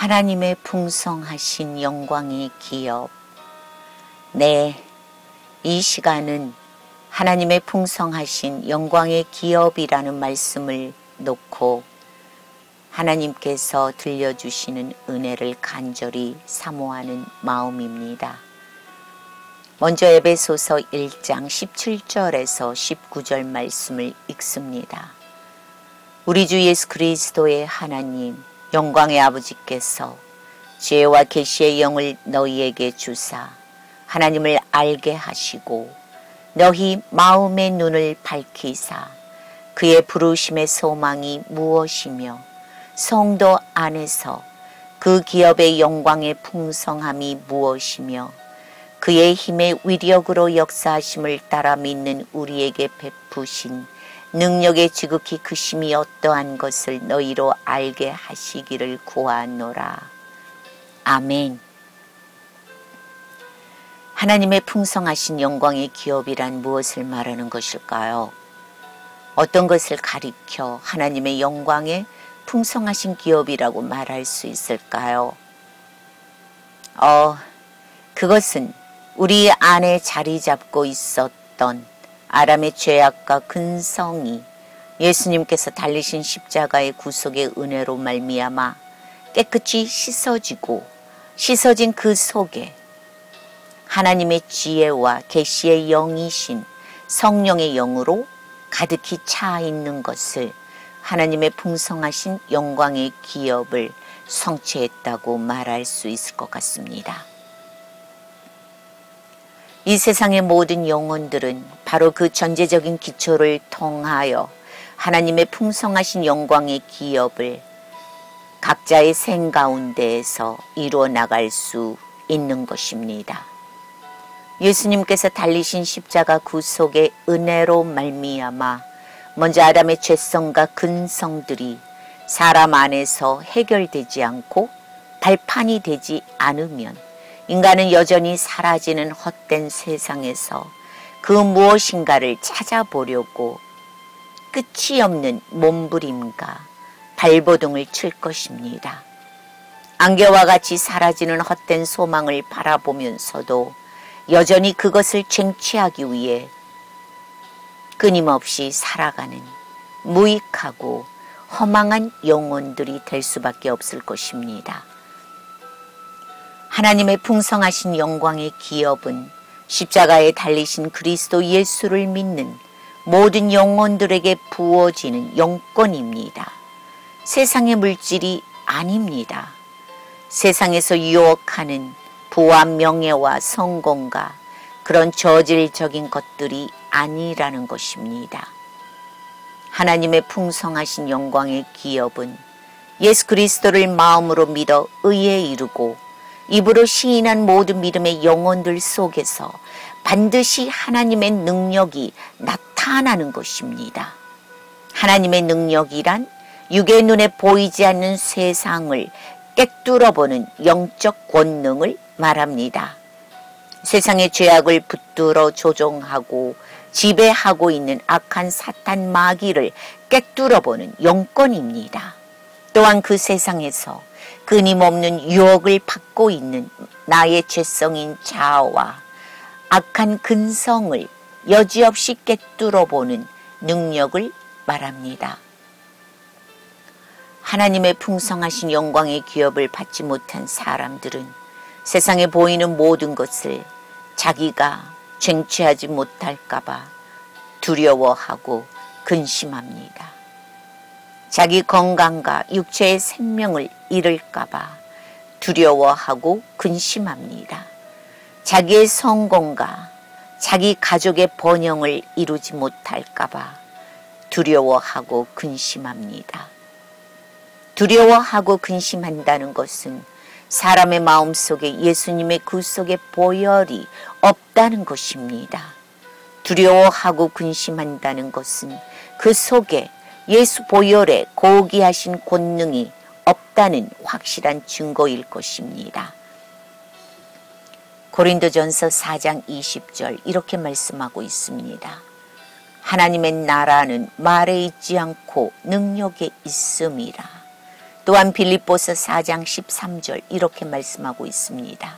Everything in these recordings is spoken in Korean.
하나님의 풍성하신 영광의 기업. 네, 이 시간은 하나님의 풍성하신 영광의 기업이라는 말씀을 놓고 하나님께서 들려주시는 은혜를 간절히 사모하는 마음입니다. 먼저 에베소서 1장 17절에서 19절 말씀을 읽습니다. 우리 주 예수 그리스도의 하나님 영광의 아버지께서 지혜와 계시의 영을 너희에게 주사 하나님을 알게 하시고 너희 마음의 눈을 밝히사 그의 부르심의 소망이 무엇이며 성도 안에서 그 기업의 영광의 풍성함이 무엇이며 그의 힘의 위력으로 역사하심을 따라 믿는 우리에게 베푸신 능력의 지극히 크심이 어떠한 것을 너희로 알게 하시기를 구하노라. 아멘. 하나님의 풍성하신 영광의 기업이란 무엇을 말하는 것일까요? 어떤 것을 가리켜 하나님의 영광의 풍성하신 기업이라고 말할 수 있을까요? 그것은 우리 안에 자리 잡고 있었던 아람의 죄악과 근성이 예수님께서 달리신 십자가의 구속의 은혜로 말미암아 깨끗이 씻어진 그 속에 하나님의 지혜와 계시의 영이신 성령의 영으로 가득히 차 있는 것을 하나님의 풍성하신 영광의 기업을 성취했다고 말할 수 있을 것 같습니다. 이 세상의 모든 영혼들은 바로 그 전제적인 기초를 통하여 하나님의 풍성하신 영광의 기업을 각자의 생 가운데에서 이루어 나갈 수 있는 것입니다. 예수님께서 달리신 십자가 구속의 은혜로 말미암아 먼저 아담의 죄성과 근성들이 사람 안에서 해결되지 않고 발판이 되지 않으면 인간은 여전히 사라지는 헛된 세상에서 그 무엇인가를 찾아보려고 끝이 없는 몸부림과 발버둥을 칠 것입니다. 안개와 같이 사라지는 헛된 소망을 바라보면서도 여전히 그것을 쟁취하기 위해 끊임없이 살아가는 무익하고 허망한 영혼들이 될 수밖에 없을 것입니다. 하나님의 풍성하신 영광의 기업은 십자가에 달리신 그리스도 예수를 믿는 모든 영혼들에게 부어지는 영권입니다. 세상의 물질이 아닙니다. 세상에서 유혹하는 부와 명예와 성공과 그런 저질적인 것들이 아니라는 것입니다. 하나님의 풍성하신 영광의 기업은 예수 그리스도를 마음으로 믿어 의에 이르고 입으로 시인한 모든 믿음의 영혼들 속에서 반드시 하나님의 능력이 나타나는 것입니다. 하나님의 능력이란 육의 눈에 보이지 않는 세상을 꿰뚫어보는 영적 권능을 말합니다. 세상의 죄악을 붙들어 조종하고 지배하고 있는 악한 사탄 마귀를 꿰뚫어보는 영권입니다. 또한 그 세상에서 끊임없는 유혹을 받고 있는 나의 죄성인 자아와 악한 근성을 여지없이 꿰뚫어보는 능력을 말합니다. 하나님의 풍성하신 영광의 기업을 받지 못한 사람들은 세상에 보이는 모든 것을 자기가 쟁취하지 못할까봐 두려워하고 근심합니다. 자기 건강과 육체의 생명을 잃을까봐 두려워하고 근심합니다. 자기의 성공과 자기 가족의 번영을 이루지 못할까봐 두려워하고 근심합니다. 두려워하고 근심한다는 것은 사람의 마음속에 예수님의 구속의 보혈이 없다는 것입니다. 두려워하고 근심한다는 것은 그 속에 예수 보혈의 고귀하신 권능이 없다는 확실한 증거일 것입니다. 고린도전서 4장 20절 이렇게 말씀하고 있습니다. 하나님의 나라는 말에 있지 않고 능력에 있음이라. 또한 빌립보서 4장 13절 이렇게 말씀하고 있습니다.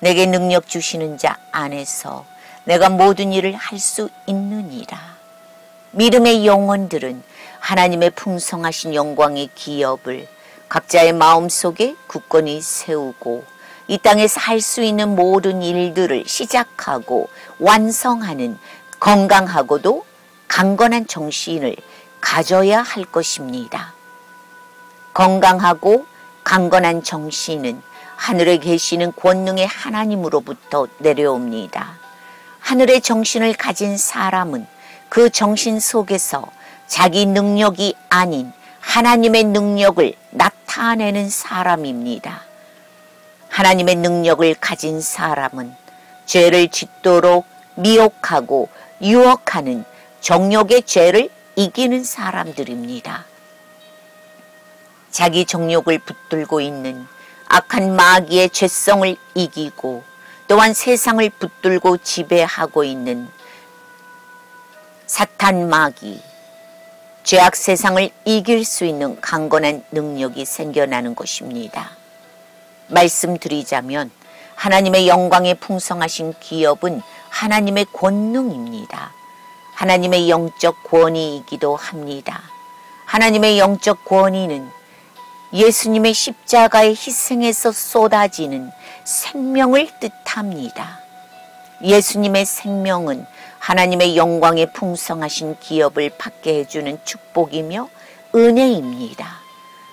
내게 능력 주시는 자 안에서 내가 모든 일을 할 수 있느니라. 믿음의 영혼들은 하나님의 풍성하신 영광의 기업을 각자의 마음속에 굳건히 세우고 이 땅에서 할 수 있는 모든 일들을 시작하고 완성하는 건강하고도 강건한 정신을 가져야 할 것입니다. 건강하고 강건한 정신은 하늘에 계시는 권능의 하나님으로부터 내려옵니다. 하늘의 정신을 가진 사람은 그 정신 속에서 자기 능력이 아닌 하나님의 능력을 나타내는 사람입니다. 하나님의 능력을 가진 사람은 죄를 짓도록 미혹하고 유혹하는 정욕의 죄를 이기는 사람들입니다. 자기 정욕을 붙들고 있는 악한 마귀의 죄성을 이기고 또한 세상을 붙들고 지배하고 있는 사탄 마귀, 죄악 세상을 이길 수 있는 강건한 능력이 생겨나는 것입니다. 말씀드리자면 하나님의 영광에 풍성하신 기업은 하나님의 권능입니다. 하나님의 영적 권위이기도 합니다. 하나님의 영적 권위는 예수님의 십자가의 희생에서 쏟아지는 생명을 뜻합니다. 예수님의 생명은 하나님의 영광에 풍성하신 기업을 받게 해주는 축복이며 은혜입니다.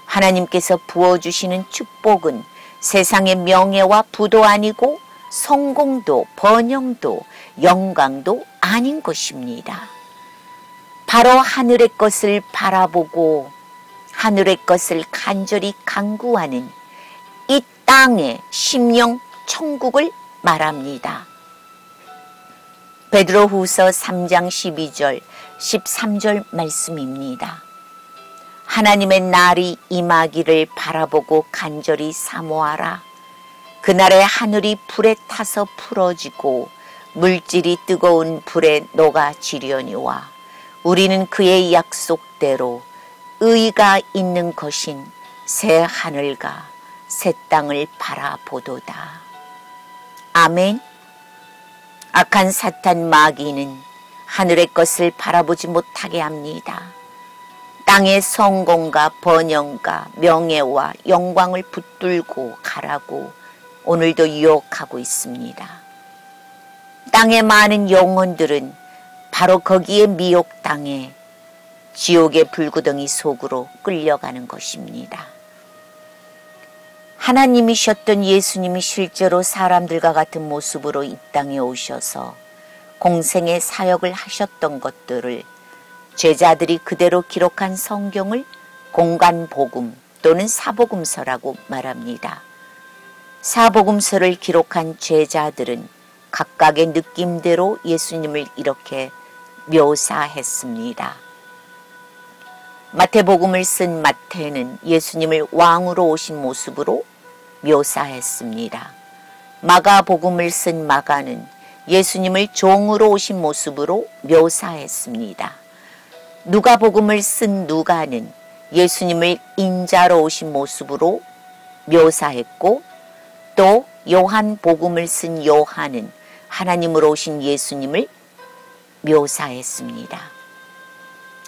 하나님께서 부어주시는 축복은 세상의 명예와 부도 아니고 성공도 번영도 영광도 아닌 것입니다. 바로 하늘의 것을 바라보고 하늘의 것을 간절히 간구하는 이 땅의 심령 천국을 말합니다. 베드로후서 3장 12절 13절 말씀입니다. 하나님의 날이 임하기를 바라보고 간절히 사모하라. 그날에 하늘이 불에 타서 풀어지고 물질이 뜨거운 불에 녹아지려니와 우리는 그의 약속대로 의가 있는 것인 새 하늘과 새 땅을 바라보도다. 아멘. 악한 사탄 마귀는 하늘의 것을 바라보지 못하게 합니다. 땅의 성공과 번영과 명예와 영광을 붙들고 가라고 오늘도 유혹하고 있습니다. 땅의 많은 영혼들은 바로 거기에 미혹당해 지옥의 불구덩이 속으로 끌려가는 것입니다. 하나님이셨던 예수님이 실제로 사람들과 같은 모습으로 이 땅에 오셔서 공생의 사역을 하셨던 것들을 제자들이 그대로 기록한 성경을 공관복음 또는 사복음서라고 말합니다. 사복음서를 기록한 제자들은 각각의 느낌대로 예수님을 이렇게 묘사했습니다. 마태복음을 쓴 마태는 예수님을 왕으로 오신 모습으로 묘사했습니다. 마가복음을 쓴 마가는 예수님을 종으로 오신 모습으로 묘사했습니다. 누가복음을 쓴 누가는 예수님을 인자로 오신 모습으로 묘사했고 또 요한복음을 쓴 요한은 하나님으로 오신 예수님을 묘사했습니다.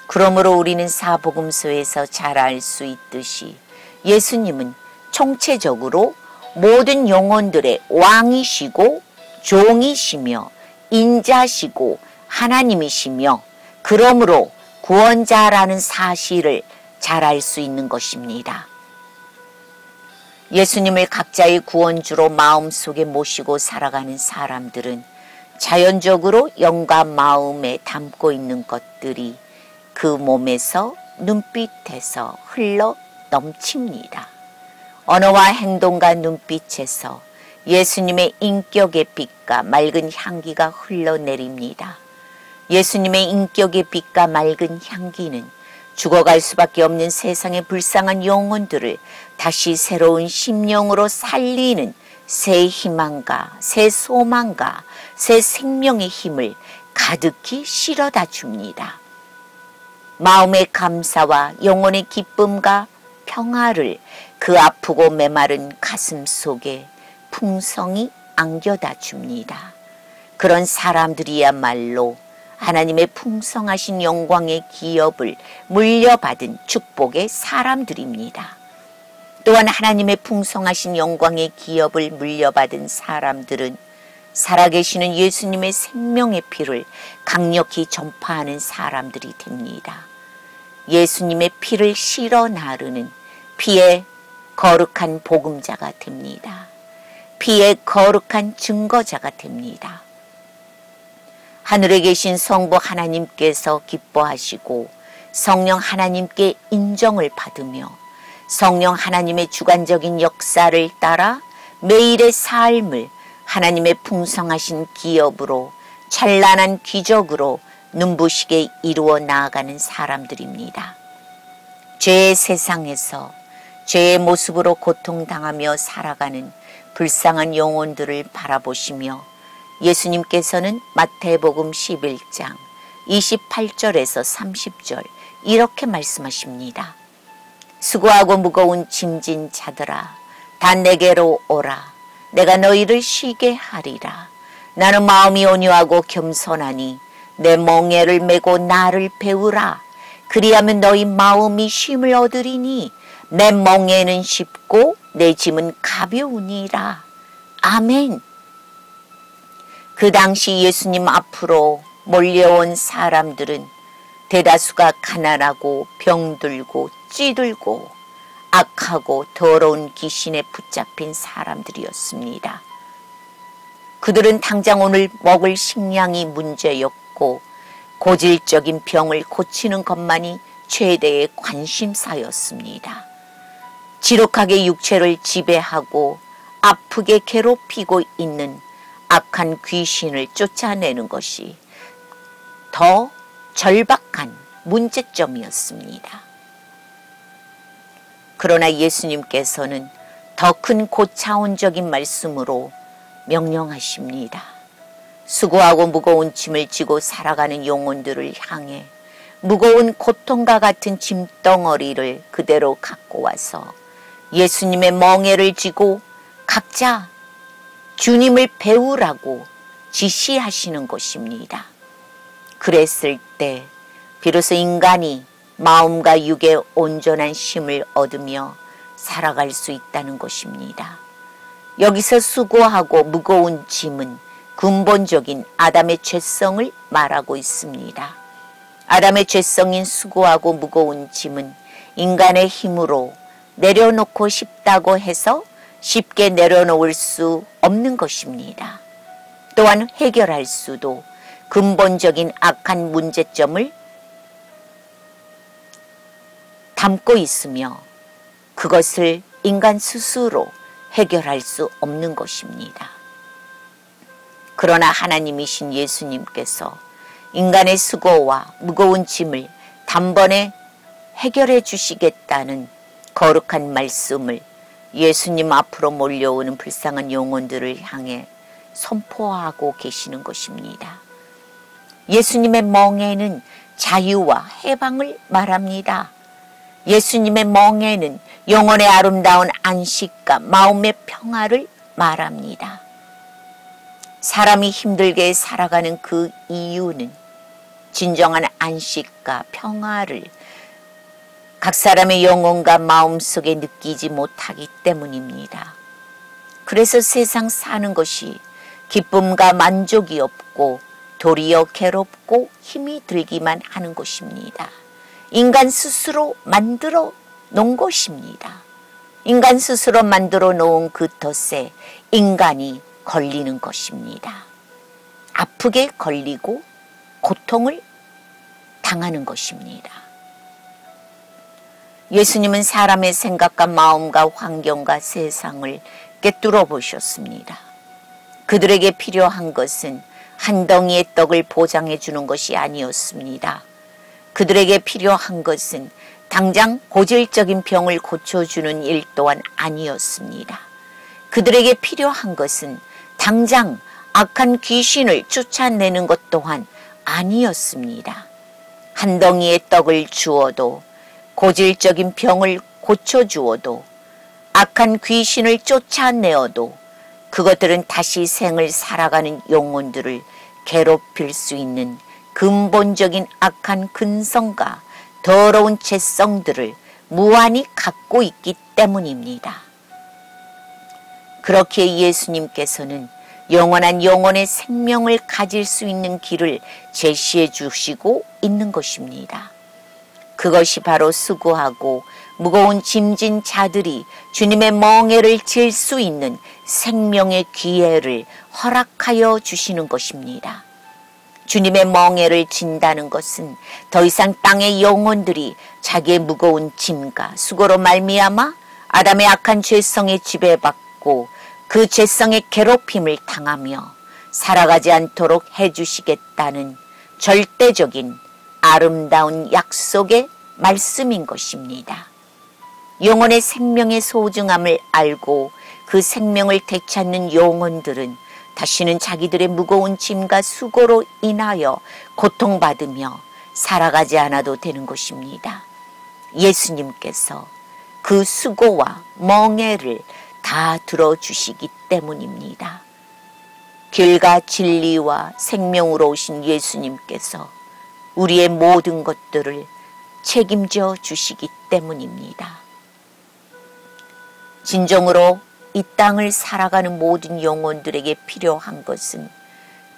그러므로 우리는 사복음서에서 잘 알 수 있듯이 예수님은 총체적으로 모든 영혼들의 왕이시고 종이시며 인자시고 하나님이시며 그러므로 구원자라는 사실을 잘 알 수 있는 것입니다. 예수님을 각자의 구원주로 마음속에 모시고 살아가는 사람들은 자연적으로 영과 마음에 담고 있는 것들이 그 몸에서 눈빛에서 흘러 넘칩니다. 언어와 행동과 눈빛에서 예수님의 인격의 빛과 맑은 향기가 흘러내립니다. 예수님의 인격의 빛과 맑은 향기는 죽어갈 수밖에 없는 세상의 불쌍한 영혼들을 다시 새로운 심령으로 살리는 새 희망과 새 소망과 새 생명의 힘을 가득히 실어다 줍니다. 마음의 감사와 영혼의 기쁨과 평화를 그 아프고 메마른 가슴 속에 풍성히 안겨다 줍니다. 그런 사람들이야말로 하나님의 풍성하신 영광의 기업을 물려받은 축복의 사람들입니다. 또한 하나님의 풍성하신 영광의 기업을 물려받은 사람들은 살아계시는 예수님의 생명의 피를 강력히 전파하는 사람들이 됩니다. 예수님의 피를 실어 나르는 피의 거룩한 복음자가 됩니다. 피의 거룩한 증거자가 됩니다. 하늘에 계신 성부 하나님께서 기뻐하시고 성령 하나님께 인정을 받으며 성령 하나님의 주관적인 역사를 따라 매일의 삶을 하나님의 풍성하신 기업으로 찬란한 기적으로 눈부시게 이루어 나아가는 사람들입니다. 죄의 세상에서 죄의 모습으로 고통당하며 살아가는 불쌍한 영혼들을 바라보시며 예수님께서는 마태복음 11장 28절에서 30절 이렇게 말씀하십니다. 수고하고 무거운 짐진 자들아 다 내게로 오라. 내가 너희를 쉬게 하리라. 나는 마음이 온유하고 겸손하니 내 멍에를 메고 나를 배우라. 그리하면 너희 마음이 쉼을 얻으리니 내 멍에는 쉽고 내 짐은 가벼우니라. 아멘. 그 당시 예수님 앞으로 몰려온 사람들은 대다수가 가난하고 병들고 찌들고 악하고 더러운 귀신에 붙잡힌 사람들이었습니다. 그들은 당장 오늘 먹을 식량이 문제였고 고질적인 병을 고치는 것만이 최대의 관심사였습니다. 지독하게 육체를 지배하고 아프게 괴롭히고 있는 악한 귀신을 쫓아내는 것이 더 절박한 문제점이었습니다. 그러나 예수님께서는 더 큰 고차원적인 말씀으로 명령하십니다. 수고하고 무거운 짐을 지고 살아가는 영혼들을 향해 무거운 고통과 같은 짐덩어리를 그대로 갖고 와서 예수님의 멍에를 쥐고 각자 주님을 배우라고 지시하시는 것입니다. 그랬을 때 비로소 인간이 마음과 육의 온전한 쉼을 얻으며 살아갈 수 있다는 것입니다. 여기서 수고하고 무거운 짐은 근본적인 아담의 죄성을 말하고 있습니다. 아담의 죄성인 수고하고 무거운 짐은 인간의 힘으로 내려놓고 싶다고 해서 쉽게 내려놓을 수 없는 것입니다. 또한 해결할 수도 근본적인 악한 문제점을 담고 있으며 그것을 인간 스스로 해결할 수 없는 것입니다. 그러나 하나님이신 예수님께서 인간의 수고와 무거운 짐을 단번에 해결해 주시겠다는 거룩한 말씀을 예수님 앞으로 몰려오는 불쌍한 영혼들을 향해 선포하고 계시는 것입니다. 예수님의 멍에는 자유와 해방을 말합니다. 예수님의 멍에는 영혼의 아름다운 안식과 마음의 평화를 말합니다. 사람이 힘들게 살아가는 그 이유는 진정한 안식과 평화를 각 사람의 영혼과 마음속에 느끼지 못하기 때문입니다. 그래서 세상 사는 것이 기쁨과 만족이 없고 도리어 괴롭고 힘이 들기만 하는 것입니다. 인간 스스로 만들어 놓은 것입니다. 인간 스스로 만들어 놓은 그 덫에 인간이 걸리는 것입니다. 아프게 걸리고 고통을 당하는 것입니다. 예수님은 사람의 생각과 마음과 환경과 세상을 꿰뚫어 보셨습니다. 그들에게 필요한 것은 한 덩이의 떡을 보장해 주는 것이 아니었습니다. 그들에게 필요한 것은 당장 고질적인 병을 고쳐주는 일 또한 아니었습니다. 그들에게 필요한 것은 당장 악한 귀신을 쫓아내는 것 또한 아니었습니다. 한 덩이의 떡을 주어도 고질적인 병을 고쳐주어도 악한 귀신을 쫓아내어도 그것들은 다시 생을 살아가는 영혼들을 괴롭힐 수 있는 근본적인 악한 근성과 더러운 죄성들을 무한히 갖고 있기 때문입니다. 그렇게 예수님께서는 영원한 영혼의 생명을 가질 수 있는 길을 제시해 주시고 있는 것입니다. 그것이 바로 수고하고 무거운 짐진 자들이 주님의 멍에를 질 수 있는 생명의 기회를 허락하여 주시는 것입니다. 주님의 멍에를 진다는 것은 더 이상 땅의 영혼들이 자기의 무거운 짐과 수고로 말미암아 아담의 악한 죄성에 지배받고 그 죄성의 괴롭힘을 당하며 살아가지 않도록 해주시겠다는 절대적인 아름다운 약속의 말씀인 것입니다. 영혼의 생명의 소중함을 알고 그 생명을 되찾는 영혼들은 다시는 자기들의 무거운 짐과 수고로 인하여 고통받으며 살아가지 않아도 되는 것입니다. 예수님께서 그 수고와 멍에를 다 들어주시기 때문입니다. 길과 진리와 생명으로 오신 예수님께서 우리의 모든 것들을 책임져 주시기 때문입니다. 진정으로 이 땅을 살아가는 모든 영혼들에게 필요한 것은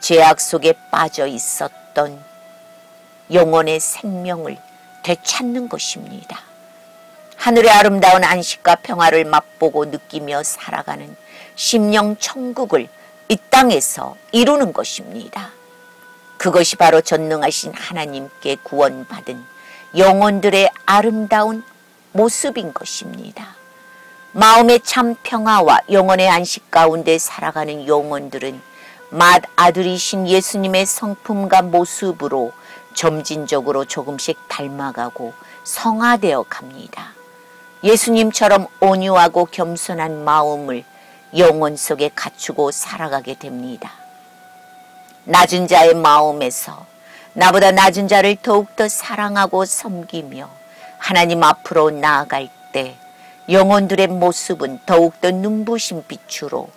죄악 속에 빠져 있었던 영혼의 생명을 되찾는 것입니다. 하늘의 아름다운 안식과 평화를 맛보고 느끼며 살아가는 심령 천국을 이 땅에서 이루는 것입니다. 그것이 바로 전능하신 하나님께 구원받은 영혼들의 아름다운 모습인 것입니다. 마음의 참 평화와 영혼의 안식 가운데 살아가는 영혼들은 맏아들이신 예수님의 성품과 모습으로 점진적으로 조금씩 닮아가고 성화되어 갑니다. 예수님처럼 온유하고 겸손한 마음을 영혼 속에 갖추고 살아가게 됩니다. 낮은 자의 마음에서 나보다 낮은 자를 더욱더 사랑하고 섬기며 하나님 앞으로 나아갈 때 영혼들의 모습은 더욱더 눈부신 빛으로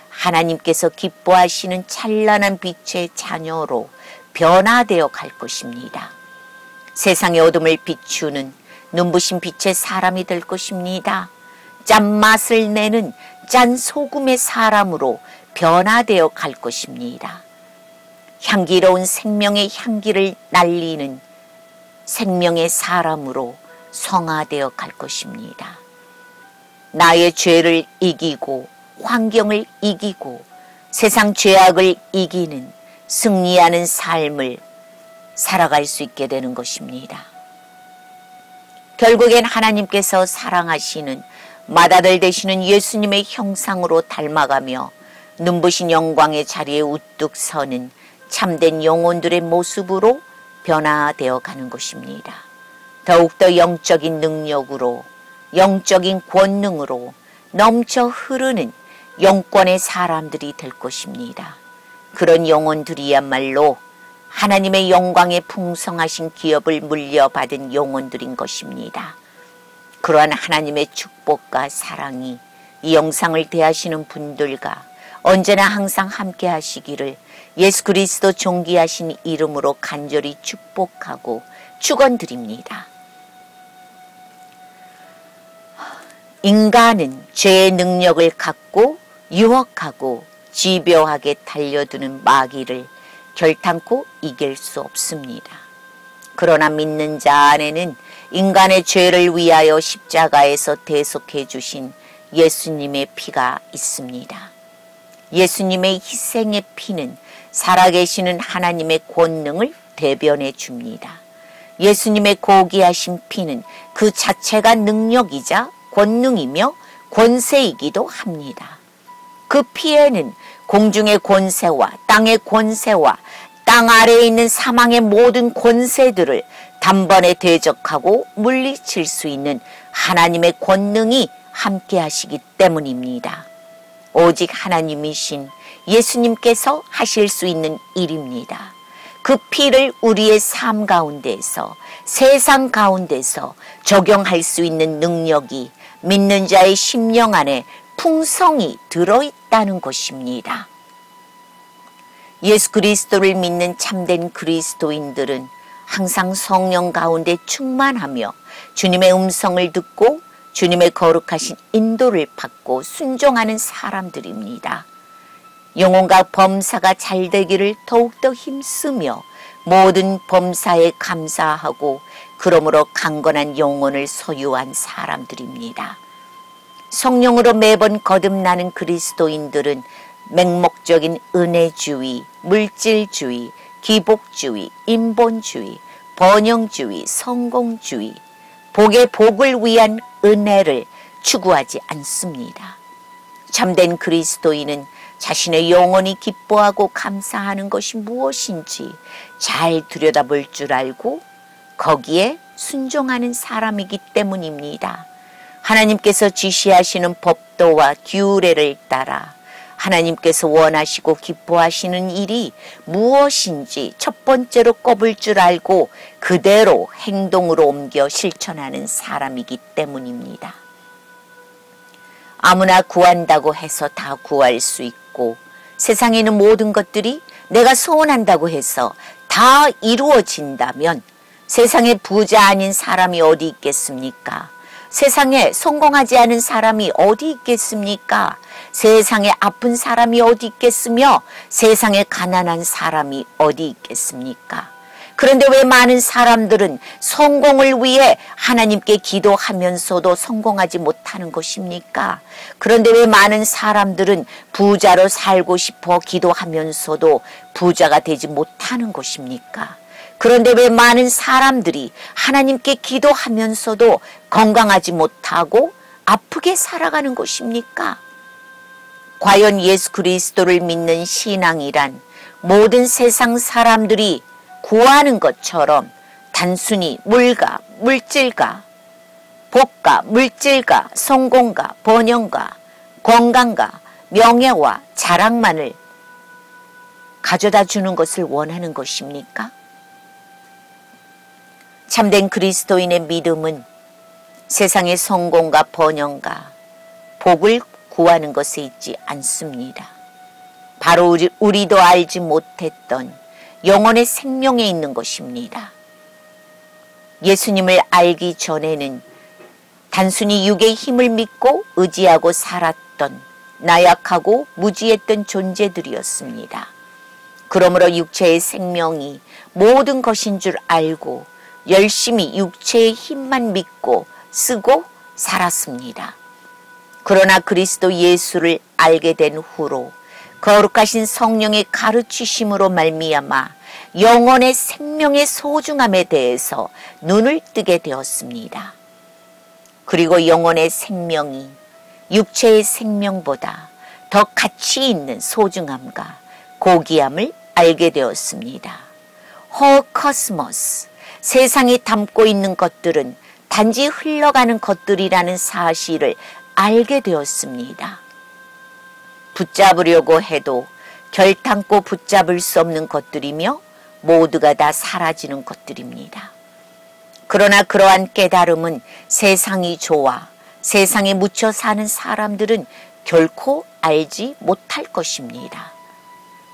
하나님께서 기뻐하시는 찬란한 빛의 자녀로 변화되어 갈 것입니다. 세상의 어둠을 비추는 눈부신 빛의 사람이 될 것입니다. 짠맛을 내는 짠 소금의 사람으로 변화되어 갈 것입니다. 향기로운 생명의 향기를 날리는 생명의 사람으로 성화되어 갈 것입니다. 나의 죄를 이기고 환경을 이기고 세상 죄악을 이기는 승리하는 삶을 살아갈 수 있게 되는 것입니다. 결국엔 하나님께서 사랑하시는 맏아들 되시는 예수님의 형상으로 닮아가며 눈부신 영광의 자리에 우뚝 서는 참된 영혼들의 모습으로 변화되어 가는 것입니다. 더욱더 영적인 능력으로 영적인 권능으로 넘쳐 흐르는 영권의 사람들이 될 것입니다. 그런 영혼들이야말로 하나님의 영광의 풍성하신 기업을 물려받은 영혼들인 것입니다. 그러한 하나님의 축복과 사랑이 이 영상을 대하시는 분들과 언제나 항상 함께 하시기를 예수 그리스도 존귀하신 이름으로 간절히 축복하고 축원드립니다. 인간은 죄의 능력을 갖고 유혹하고 집요하게 달려드는 마귀를 결탄코 이길 수 없습니다. 그러나 믿는 자 안에는 인간의 죄를 위하여 십자가에서 대속해 주신 예수님의 피가 있습니다. 예수님의 희생의 피는 살아계시는 하나님의 권능을 대변해 줍니다. 예수님의 고귀하신 피는 그 자체가 능력이자 권능이며 권세이기도 합니다. 그 피에는 공중의 권세와 땅의 권세와 땅 아래에 있는 사망의 모든 권세들을 단번에 대적하고 물리칠 수 있는 하나님의 권능이 함께 하시기 때문입니다. 오직 하나님이신 예수님께서 하실 수 있는 일입니다. 그 피를 우리의 삶 가운데서, 세상 가운데서 적용할 수 있는 능력이 믿는 자의 심령 안에 풍성히 들어있다는 것입니다. 예수 그리스도를 믿는 참된 그리스도인들은 항상 성령 가운데 충만하며 주님의 음성을 듣고 주님의 거룩하신 인도를 받고 순종하는 사람들입니다. 영혼과 범사가 잘 되기를 더욱더 힘쓰며 모든 범사에 감사하고 그러므로 강건한 영혼을 소유한 사람들입니다. 성령으로 매번 거듭나는 그리스도인들은 맹목적인 은혜주의, 물질주의, 기복주의, 인본주의, 번영주의, 성공주의, 복의 복을 위한 은혜를 추구하지 않습니다. 참된 그리스도인은 자신의 영혼이 기뻐하고 감사하는 것이 무엇인지 잘 들여다볼 줄 알고 거기에 순종하는 사람이기 때문입니다. 하나님께서 지시하시는 법도와 규례를 따라 하나님께서 원하시고 기뻐하시는 일이 무엇인지 첫 번째로 꼽을 줄 알고 그대로 행동으로 옮겨 실천하는 사람이기 때문입니다. 아무나 구한다고 해서 다 구할 수 있고 세상에 있는 모든 것들이 내가 소원한다고 해서 다 이루어진다면 세상에 부자 아닌 사람이 어디 있겠습니까? 세상에 성공하지 않은 사람이 어디 있겠습니까? 세상에 아픈 사람이 어디 있겠으며 세상에 가난한 사람이 어디 있겠습니까? 그런데 왜 많은 사람들은 성공을 위해 하나님께 기도하면서도 성공하지 못하는 것입니까? 그런데 왜 많은 사람들은 부자로 살고 싶어 기도하면서도 부자가 되지 못하는 것입니까? 그런데 왜 많은 사람들이 하나님께 기도하면서도 건강하지 못하고 아프게 살아가는 것입니까? 과연 예수 그리스도를 믿는 신앙이란 모든 세상 사람들이 구하는 것처럼 단순히 물과 물질과 복과 물질과 성공과 번영과 건강과 명예와 자랑만을 가져다 주는 것을 원하는 것입니까? 참된 그리스도인의 믿음은 세상의 성공과 번영과 복을 구하는 것에 있지 않습니다. 바로 우리도 알지 못했던 영혼의 생명에 있는 것입니다. 예수님을 알기 전에는 단순히 육의 힘을 믿고 의지하고 살았던 나약하고 무지했던 존재들이었습니다. 그러므로 육체의 생명이 모든 것인 줄 알고 열심히 육체의 힘만 믿고 쓰고 살았습니다. 그러나 그리스도 예수를 알게 된 후로 거룩하신 성령의 가르치심으로 말미암아 영혼의 생명의 소중함에 대해서 눈을 뜨게 되었습니다. 그리고 영혼의 생명이 육체의 생명보다 더 가치 있는 소중함과 고귀함을 알게 되었습니다. 호코스모스, 세상이 담고 있는 것들은 단지 흘러가는 것들이라는 사실을 알게 되었습니다. 붙잡으려고 해도 결탄코 붙잡을 수 없는 것들이며 모두가 다 사라지는 것들입니다. 그러나 그러한 깨달음은 세상이 좋아 세상에 묻혀 사는 사람들은 결코 알지 못할 것입니다.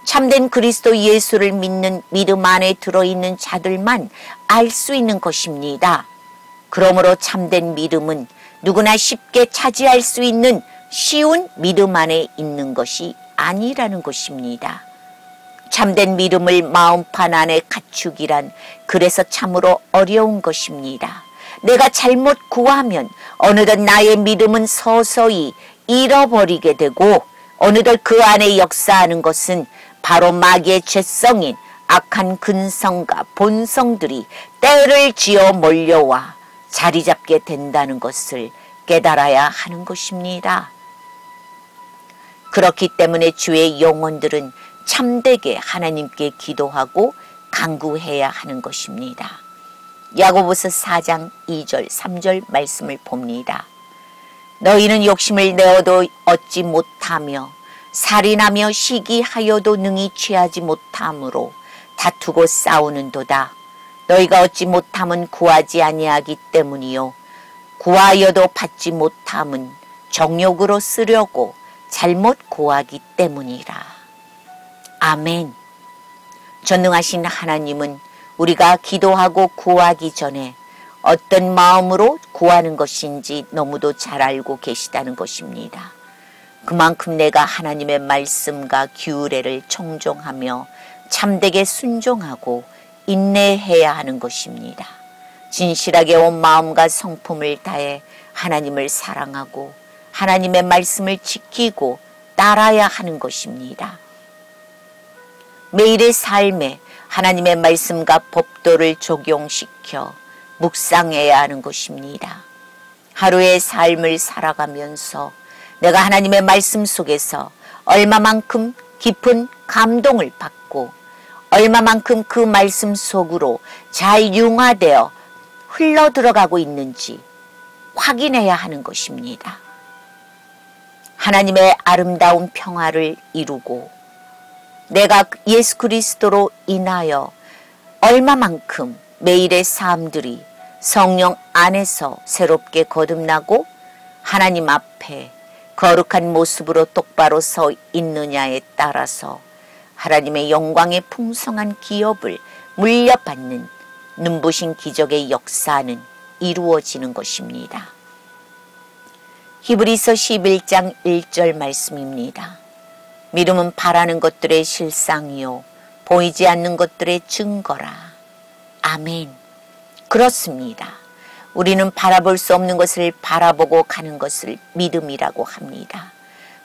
참된 그리스도 예수를 믿는 믿음 안에 들어있는 자들만 알 수 있는 것입니다. 그러므로 참된 믿음은 누구나 쉽게 차지할 수 있는 쉬운 믿음 안에 있는 것이 아니라는 것입니다. 참된 믿음을 마음판 안에 갖추기란 그래서 참으로 어려운 것입니다. 내가 잘못 구하면 어느덧 나의 믿음은 서서히 잃어버리게 되고 어느덧 그 안에 역사하는 것은 바로 마귀의 죄성인 악한 근성과 본성들이 때를 지어 몰려와 자리 잡게 된다는 것을 깨달아야 하는 것입니다. 그렇기 때문에 주의 영혼들은 참되게 하나님께 기도하고 간구해야 하는 것입니다. 야고보서 4장 2절 3절 말씀을 봅니다. 너희는 욕심을 내어도 얻지 못하며 살인하며 시기하여도 능히 취하지 못하므로 다투고 싸우는도다. 너희가 얻지 못함은 구하지 아니하기 때문이요 구하여도 받지 못함은 정욕으로 쓰려고 잘못 구하기 때문이라. 아멘. 전능하신 하나님은 우리가 기도하고 구하기 전에 어떤 마음으로 구하는 것인지 너무도 잘 알고 계시다는 것입니다. 그만큼 내가 하나님의 말씀과 규례를 청종하며 참되게 순종하고 인내해야 하는 것입니다. 진실하게 온 마음과 성품을 다해 하나님을 사랑하고 하나님의 말씀을 지키고 따라야 하는 것입니다. 매일의 삶에 하나님의 말씀과 법도를 적용시켜 묵상해야 하는 것입니다. 하루의 삶을 살아가면서 내가 하나님의 말씀 속에서 얼마만큼 깊은 감동을 받고 얼마만큼 그 말씀 속으로 잘 융화되어 흘러들어가고 있는지 확인해야 하는 것입니다. 하나님의 아름다운 평화를 이루고 내가 예수 그리스도로 인하여 얼마만큼 매일의 삶들이 성령 안에서 새롭게 거듭나고 하나님 앞에 거룩한 모습으로 똑바로 서 있느냐에 따라서 하나님의 영광의 풍성한 기업을 물려받는 눈부신 기적의 역사는 이루어지는 것입니다. 히브리서 11장 1절 말씀입니다. 믿음은 바라는 것들의 실상이요 보이지 않는 것들의 증거라. 아멘. 그렇습니다. 우리는 바라볼 수 없는 것을 바라보고 가는 것을 믿음이라고 합니다.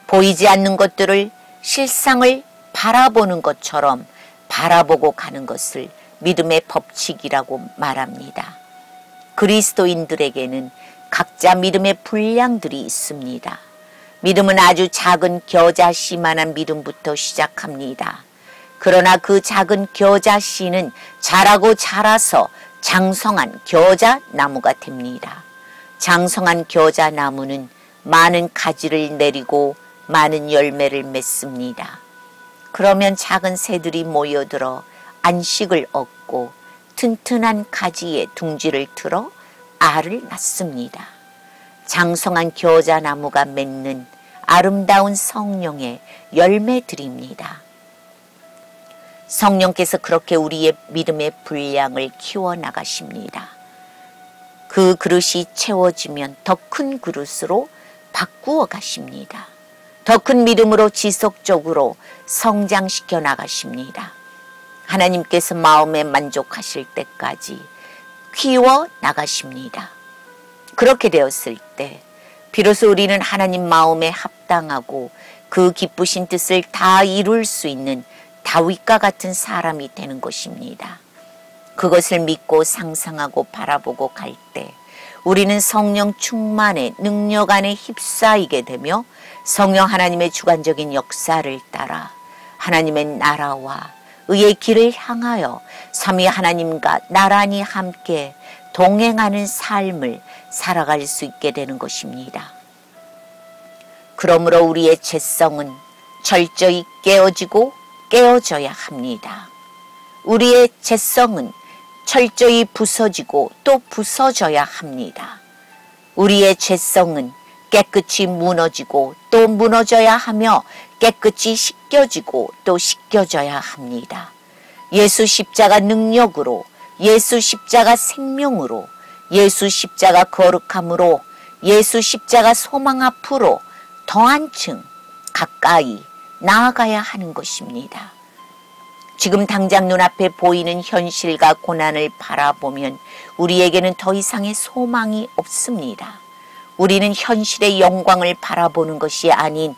보이지 않는 것들을 실상을 바라보는 것처럼 바라보고 가는 것을 믿음의 법칙이라고 말합니다. 그리스도인들에게는 각자 믿음의 분량들이 있습니다. 믿음은 아주 작은 겨자씨만한 믿음부터 시작합니다. 그러나 그 작은 겨자씨는 자라고 자라서 장성한 겨자나무가 됩니다. 장성한 겨자나무는 많은 가지를 내리고 많은 열매를 맺습니다. 그러면 작은 새들이 모여들어 안식을 얻고 튼튼한 가지에 둥지를 틀어 알을 낳습니다. 장성한 겨자나무가 맺는 아름다운 성령의 열매들입니다. 성령께서 그렇게 우리의 믿음의 분량을 키워나가십니다. 그 그릇이 채워지면 더 큰 그릇으로 바꾸어 가십니다. 더 큰 믿음으로 지속적으로 성장시켜 나가십니다. 하나님께서 마음에 만족하실 때까지 키워 나가십니다. 그렇게 되었을 때 비로소 우리는 하나님 마음에 합당하고 그 기쁘신 뜻을 다 이룰 수 있는 다윗과 같은 사람이 되는 것입니다. 그것을 믿고 상상하고 바라보고 갈 때 우리는 성령 충만의 능력 안에 휩싸이게 되며 성령 하나님의 주관적인 역사를 따라 하나님의 나라와 의의 길을 향하여 삼위 하나님과 나란히 함께 동행하는 삶을 살아갈 수 있게 되는 것입니다. 그러므로 우리의 죄성은 철저히 깨어져야 합니다. 우리의 죄성은 철저히 부서지고 또 부서져야 합니다. 우리의 죄성은 깨끗이 무너지고 또 무너져야 하며 깨끗이 씻겨지고 또 씻겨져야 합니다. 예수 십자가 능력으로, 예수 십자가 생명으로, 예수 십자가 거룩함으로, 예수 십자가 소망 앞으로 더 한층 가까이 나아가야 하는 것입니다. 지금 당장 눈앞에 보이는 현실과 고난을 바라보면 우리에게는 더 이상의 소망이 없습니다. 우리는 현실의 영광을 바라보는 것이 아닌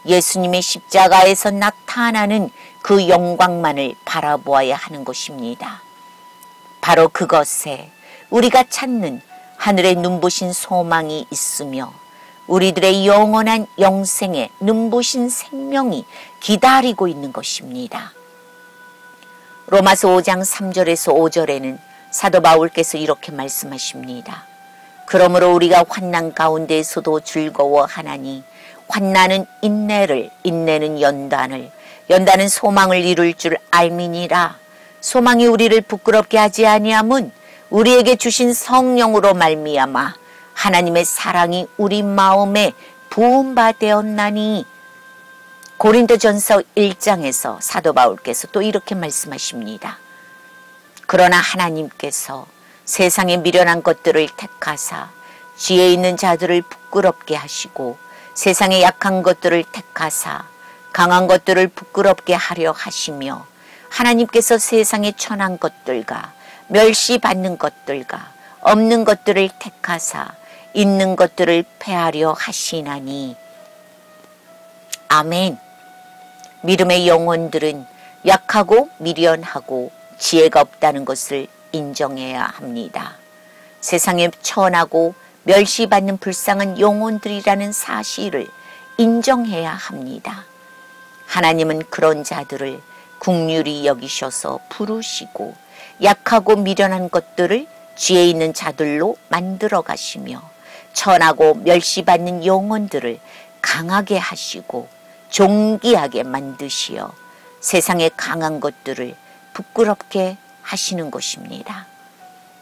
예수님의 십자가에서 나타나는 그 영광만을 바라보아야 하는 것입니다. 바로 그것에 우리가 찾는 하늘의 눈부신 소망이 있으며 우리들의 영원한 영생의 눈부신 생명이 기다리고 있는 것입니다. 로마서 5장 3절에서 5절에는 사도 바울께서 이렇게 말씀하십니다. 그러므로 우리가 환난 가운데에서도 즐거워하나니 환난은 인내를, 인내는 연단을, 연단은 소망을 이룰 줄 알미니라. 소망이 우리를 부끄럽게 하지 아니함은 우리에게 주신 성령으로 말미암아 하나님의 사랑이 우리 마음에 부은 바 되었나니. 고린도전서 1장에서 사도 바울께서 또 이렇게 말씀하십니다. 그러나 하나님께서 세상에 미련한 것들을 택하사 지혜 있는 자들을 부끄럽게 하시고 세상에 약한 것들을 택하사 강한 것들을 부끄럽게 하려 하시며 하나님께서 세상에 천한 것들과 멸시받는 것들과 없는 것들을 택하사 있는 것들을 패하려 하시나니. 아멘. 믿음의 영혼들은 약하고 미련하고 지혜가 없다는 것을 인정해야 합니다. 세상에 천하고 멸시받는 불쌍한 영혼들이라는 사실을 인정해야 합니다. 하나님은 그런 자들을 긍휼히 여기셔서 부르시고 약하고 미련한 것들을 지혜 있는 자들로 만들어 가시며 천하고 멸시받는 영혼들을 강하게 하시고 존귀하게 만드시어 세상의 강한 것들을 부끄럽게 하시는 것입니다.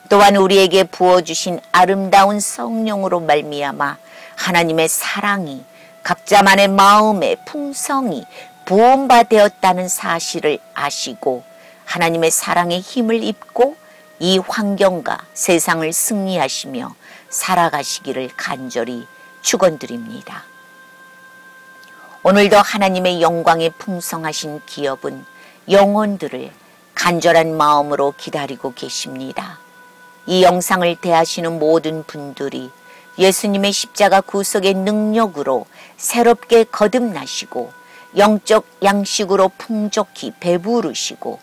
또한 우리에게 부어주신 아름다운 성령으로 말미암아 하나님의 사랑이 각자만의 마음의 풍성이 부은 바 되었다는 사실을 아시고 하나님의 사랑의 힘을 입고 이 환경과 세상을 승리하시며 살아가시기를 간절히 축원드립니다. 오늘도 하나님의 영광에 풍성하신 기업은 영혼들을 간절한 마음으로 기다리고 계십니다. 이 영상을 대하시는 모든 분들이 예수님의 십자가 구속의 능력으로 새롭게 거듭나시고 영적 양식으로 풍족히 배부르시고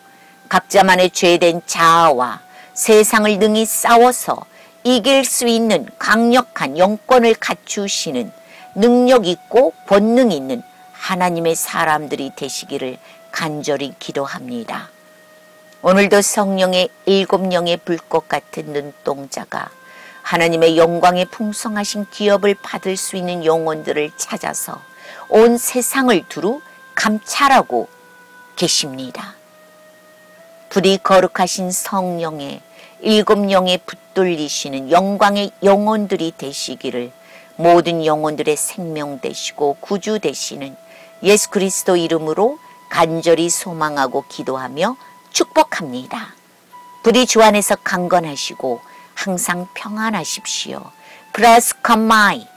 각자만의 죄된 자아와 세상을 능히 싸워서 이길 수 있는 강력한 영권을 갖추시는 능력 있고 권능 있는 하나님의 사람들이 되시기를 간절히 기도합니다. 오늘도 성령의 7영의 불꽃 같은 눈동자가 하나님의 영광의 풍성하신 기업을 받을 수 있는 영혼들을 찾아서 온 세상을 두루 감찰하고 계십니다. 불이 거룩하신 성령의 7영에 붙들리시는 영광의 영혼들이 되시기를 모든 영혼들의 생명 되시고 구주 되시는 예수 그리스도 이름으로 간절히 소망하고 기도하며 축복합니다. 불이 주 안에서 강건하시고 항상 평안하십시오. 프라스카마이